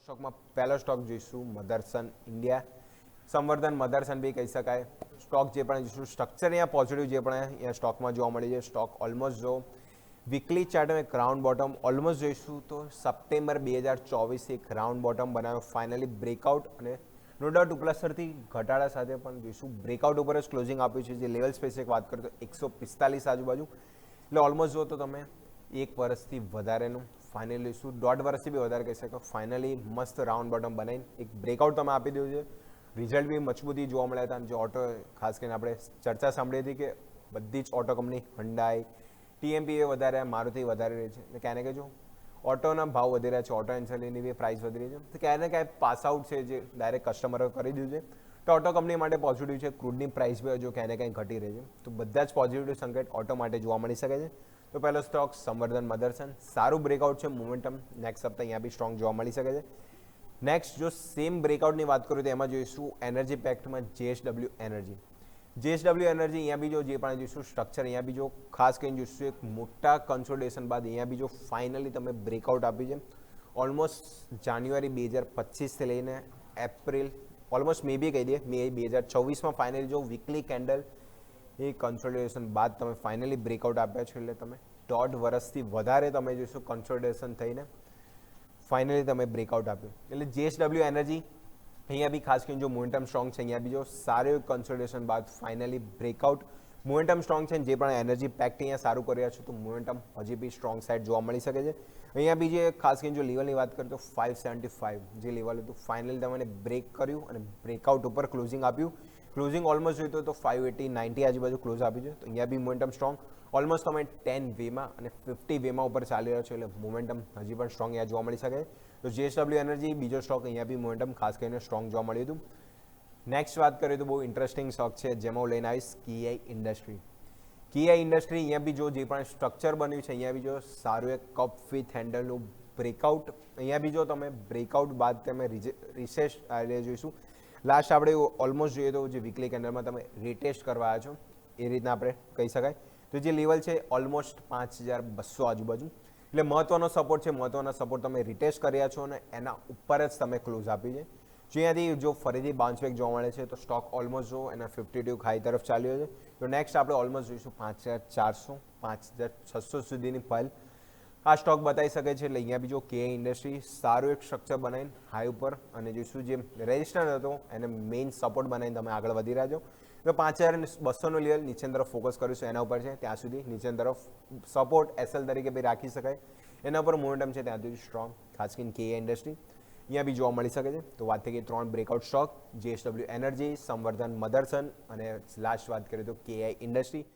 સ્ટોકમાં પહેલો સ્ટોક જોઈશું મધરસન ઇન્ડિયા, સંવર્ધન મધરસન બી કહી શકાય. સ્ટોક જે પણ જોઈશું સ્ટ્રક્ચર અહીંયા પોઝિટિવ જે પણ અહીંયા સ્ટોકમાં જોવા મળી છે. સ્ટોક ઓલમોસ્ટ જો વીકલી ચાર્ટમાં એક રાઉન્ડ બોટમ ઓલમોસ્ટ જોઈશું તો સપ્ટેમ્બર 2024 એક રાઉન્ડ બોટમ બનાવ્યો, ફાઇનલી બ્રેકઆઉટ અને નો ડાઉટ ઉપલાસરથી ઘટાડા સાથે પણ જોઈશું બ્રેકઆઉટ ઉપર જ ક્લોઝિંગ આપ્યું છે. જે લેવલ સ્પેસિફિક વાત કરીએ તો 145 આજુબાજુ, એટલે ઓલમોસ્ટ જો તો તમે એક વર્ષથી વધારેનું ફાઇનલી લઈશું, 1.5 વર્ષથી બી વધારે કહી શકો. ફાઇનલી મસ્ત રાઉન્ડ બોટમ બનાવીને એક બ્રેકઆઉટ તમે આપી દીધું છે. રિઝલ્ટ બી મજબૂતી જોવા મળ્યા હતા. જે ઓટો ખાસ કરીને આપણે ચર્ચા સાંભળી હતી કે બધી જ ઓટો કંપની હન્ડાઈ, ટીએમપીએ વધારે, મારુતિ વધારે રહી છે. એટલે ક્યાં ને કે જો ઓટોના ભાવ વધી રહ્યા છે, ઓટો ઇન્સ્યોરન્સની બી પ્રાઇસ વધી રહી છે, તો ક્યાંય ને ક્યાંય પાસ આઉટ છે જે ડાયરેક્ટ કસ્ટમરો કરી દીધું છે. તો ઓટો કંપની માટે પોઝિટિવ છે. ક્રૂડની પ્રાઇસ બી હજુ ક્યાંય ને ક્યાંય ઘટી રહી છે, તો બધા જ પોઝિટિવ સંકેત ઓટો માટે જોવા મળી શકે છે. તો પહેલો સ્ટોક સંવર્ધન મધરસન, સારું બ્રેકઆઉટ છે, મોમેન્ટમ નેક્સ્ટ સપ્તાહ અહીંયા બી સ્ટ્રોંગ જોવા મળી શકે છે. નેક્સ્ટ જો સેમ બ્રેકઆઉટની વાત કરું તો એમાં જોઈશું એનર્જી પેક્ટમાં જેએસડબલ્યુ એનર્જી. જેએસડબલ્યુ એનર્જી અહીંયા બી જો જે પણ જોઈશું સ્ટ્રક્ચર અહીંયા બી જો ખાસ કરીને જોઈશું એક મોટા કન્સોલિડેશન બાદ અહીંયા બી જો ફાઇનલી તમે બ્રેકઆઉટ આપી છે. ઓલમોસ્ટ જાન્યુઆરી 2025થી લઈને એપ્રિલ ઓલમોસ્ટ મે બી કહી દઈએ મે 2026માં ફાઇનલી જો વીકલી કેન્ડલ એ કન્સોલિડેશન બાદ તમે ફાઇનલી બ્રેકઆઉટ આપ્યા છો, એટલે તમે 1.5 વર્ષથી વધારે તમે જોઈશું કન્સોલિડેશન થઈને ફાઇનલી તમે બ્રેકઆઉટ આપ્યું. એટલે જેએસડબલ્યુ એનર્જી અહીંયા બી ખાસ કરીને જો મોમેન્ટમ સ્ટ્રોંગ છે, અહીંયા બી જો સારું કન્સોલિડેશન બાદ ફાઇનલી બ્રેકઆઉટ, મોમેન્ટમ સ્ટ્રોંગ છે. જે પણ એનર્જી પેક્ટ અહીંયા સારું કરી રહ્યા છો તો મોમેન્ટમ હજી બી સ્ટ્રોંગ સાઇડ જોવા મળી શકે છે. અહીંયા બી જે ખાસ કરીને જો લેવલની વાત કરીએ તો 575 જે લેવલ હતું ફાઇનલી તમને બ્રેક કર્યું અને બ્રેકઆઉટ ઉપર ક્લોઝિંગ આપ્યું. ક્લોઝિંગ ઓલમોસ્ટ જોઈતો તો 580 90 આજુબાજુ ક્લોઝ આપ્યું છે. તો અહીંયા બી મોમેન્ટમ સ્ટ્રોંગ, ઓલમોસ્ટ તમે 10 વેમાં અને 50 વેમાં ઉપર ચાલી રહ્યો છો, એટલે મોમેન્ટમ હજી પણ સ્ટ્રોંગ અહીંયા જોવા મળી શકે. તો જેએસડબલ્યુ એનર્જી બીજો સ્ટોક અહીંયા બી મોમેન્ટમ ખાસ કરીને સ્ટ્રોંગ જોવા મળ્યું હતું. નેક્સ્ટ વાત કરીએ તો બહુ ઇન્ટરેસ્ટિંગ સ્ટોક છે જેમાં હું લઈને આવીશ કિઆઈ ઇન્ડસ્ટ્રી. કિઆઈ ઇન્ડસ્ટ્રી અહીંયા બી જો જે પણ સ્ટ્રક્ચર બન્યું છે અહીંયા બી જો સારું એક કપ વિથ હેન્ડલનું બ્રેકઆઉટ, અહીંયા બી જો તમે બ્રેકઆઉટ બાદ તમે રિસેસ જોઈશું. લાસ્ટ આપણે ઓલમોસ્ટ જોઈએ તો જે વીકલી કેન્ડલમાં તમે રીટેસ્ટ કરવા આવ્યા છો એ રીતના આપણે કહી શકાય. તો જે લેવલ છે ઓલમોસ્ટ 5200 આજુબાજુ, એટલે મહત્વનો સપોર્ટ છે. મહત્વનો સપોર્ટ તમે રીટેસ્ટ કર્યા છો અને એના ઉપર જ તમે ક્લોઝ આપી છે. જો અહીંયાથી જો ફરીથી બાઉન્સ બેક જોવા મળે છે તો સ્ટોક ઓલમોસ્ટ જો એના 52 હાઈ તરફ ચાલ્યો છે. તો નેક્સ્ટ આપણે ઓલમોસ્ટ જોઈશું 5400 5600 સુધીની ફાઇલ આ સ્ટોક બતાવી શકે છે. એટલે અહીંયા બી જો કેઆઈ ઇન્ડસ્ટ્રી સારું એક સ્ટ્રક્ચર બનાવીને હાઈ ઉપર અને જોઈશું જે રેઝિસ્ટન્સ હતો એને મેઇન સપોર્ટ બનાવીને તમે આગળ વધી રહ્યા છો. તો 5200નો લેવલ નીચે તરફ ફોકસ કરીશું, એના ઉપર છે ત્યાં સુધી નીચે તરફ સપોર્ટ એસએલ તરીકે બી રાખી શકાય. એના પર મોમેન્ટમ છે ત્યાં સુધી સ્ટ્રોંગ, ખાસ કરીને કેઆઈ ઇન્ડસ્ટ્રી અહીંયા બી જોવા મળી શકે છે. તો વાત થઈ ગઈ 3 બ્રેકઆઉટ સ્ટોક, જેએસડબલ્યુ એનર્જી, સંવર્ધન મધરસન અને લાસ્ટ વાત કરીએ તો કેઆઈ ઇન્ડસ્ટ્રી.